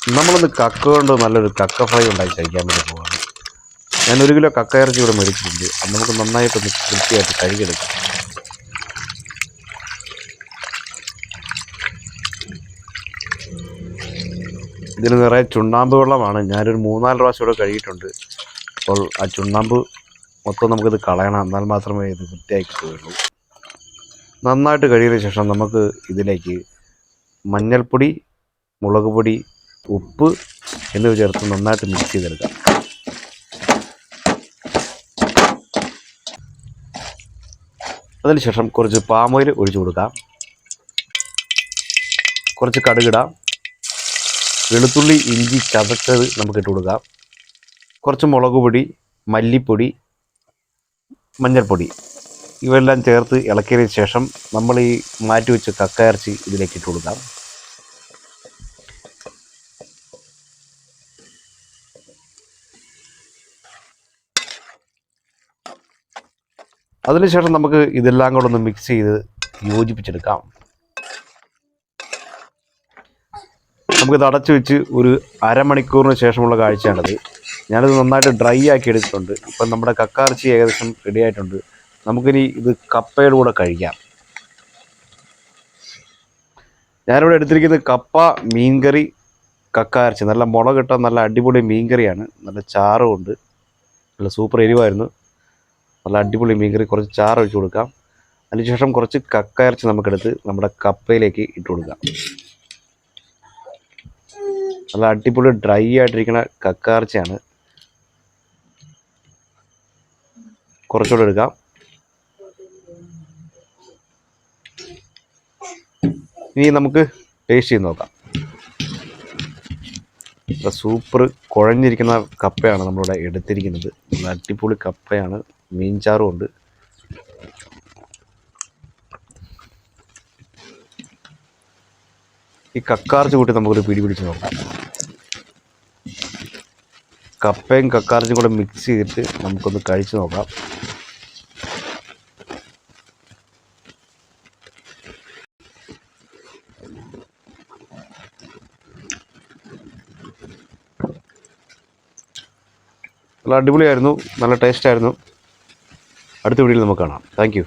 നമ്മളൊന്ന് കക്ക കൊണ്ട് നല്ലൊരു കക്ക ഫ്രൈ ഉണ്ടാക്കി കഴിക്കാൻ വേണ്ടി പോവാണ്. ഞാൻ 1 കിലോ കക്ക ഇറച്ചി ഇവിടെ മേടിച്ചിട്ടുണ്ട്. അത് നമുക്ക് നന്നായിട്ടൊന്ന് വൃത്തിയായിട്ട് കഴുകിയെടുക്കാം. ഇതിന് നിറയെ ചുണ്ണാമ്പ് വെള്ളമാണ്. ഞാനൊരു 3-4 പ്രാവശ്യം ഇവിടെ കഴുകിയിട്ടുണ്ട്. അപ്പോൾ ആ ചുണ്ണാമ്പ് മൊത്തം നമുക്കിത് കളയണം, എന്നാൽ മാത്രമേ ഇത് വൃത്തിയായി കിട്ടുകയുള്ളൂ. നന്നായിട്ട് കഴുകിയതിന് ശേഷം നമുക്ക് ഇതിലേക്ക് മഞ്ഞൾപ്പൊടി, മുളക് പൊടി, ഉപ്പ് എന്നിവ ചേർത്ത് നന്നായിട്ട് മിക്സ് ചെയ്തെടുക്കാം. അതിനുശേഷം കുറച്ച് പാം ഓയിൽ ഒഴിച്ചു കൊടുക്കാം. കുറച്ച് കടുകിടാം. വെളുത്തുള്ളി ഇഞ്ചി ചതച്ചത് നമുക്കിട്ട് കൊടുക്കാം. കുറച്ച് മുളക് പൊടി, മല്ലിപ്പൊടി, മഞ്ഞൾപ്പൊടി ഇവയെല്ലാം ചേർത്ത് ഇളക്കിയതിന് ശേഷം നമ്മൾ ഈ മാറ്റി വെച്ച കക്ക ഇറച്ചി ഇതിലേക്ക് ഇട്ട് കൊടുക്കാം. അതിനുശേഷം നമുക്ക് ഇതെല്ലാം കൂടെ ഒന്ന് മിക്സ് ചെയ്ത് യോജിപ്പിച്ചെടുക്കാം. നമുക്കിത് അടച്ചു വെച്ച് ഒരു അരമണിക്കൂറിന് ശേഷമുള്ള കാഴ്ചയാണിത്. ഞാനിത് നന്നായിട്ട് ഡ്രൈ ആക്കി എടുത്തിട്ടുണ്ട്. ഇപ്പം നമ്മുടെ കക്ക ഇറച്ചി ഏകദേശം റെഡി ആയിട്ടുണ്ട്. നമുക്കിനി ഇത് കപ്പയുടെ കൂടെ കഴിക്കാം. ഞാനിവിടെ എടുത്തിരിക്കുന്നത് കപ്പ, മീൻകറി, കക്ക ഇറച്ചി. നല്ല മുളകിട്ട നല്ല അടിപൊളി മീൻകറിയാണ്. നല്ല ചാറുമുണ്ട്. നല്ല സൂപ്പർ എരിവായിരുന്നു. നല്ല അടിപൊളി മീൻകറി. കുറച്ച് ചാറ് ഒഴിച്ച് കൊടുക്കാം. അതിനുശേഷം കുറച്ച് കക്ക ഇറച്ചി നമുക്കെടുത്ത് നമ്മുടെ കപ്പയിലേക്ക് ഇട്ട് കൊടുക്കാം. നല്ല അടിപൊളി ഡ്രൈ ആയിട്ടിരിക്കുന്ന കക്ക ഇറച്ചിയാണ്. കുറച്ചുകൂടെ എടുക്കാം. ഇനി നമുക്ക് ടേസ്റ്റ് ചെയ്ത് നോക്കാം. സൂപ്പർ കുഴഞ്ഞിരിക്കുന്ന കപ്പയാണ് നമ്മളിവിടെ എടുത്തിരിക്കുന്നത്. നല്ല അടിപൊളി കപ്പയാണ്. മീൻചാറും ഉണ്ട്. ഈ കക്കാർച്ചി കൂട്ടി നമുക്കൊരു പിടി പിടിച്ച് നോക്കാം. കപ്പയും കക്കാർച്ചും കൂടെ മിക്സ് ചെയ്തിട്ട് നമുക്കൊന്ന് കഴിച്ച് നോക്കാം. നല്ല അടിപൊളിയായിരുന്നു. നല്ല ടേസ്റ്റായിരുന്നു. അടുത്ത വീഡിയോയിൽ നമുക്ക് കാണാം. Thank you.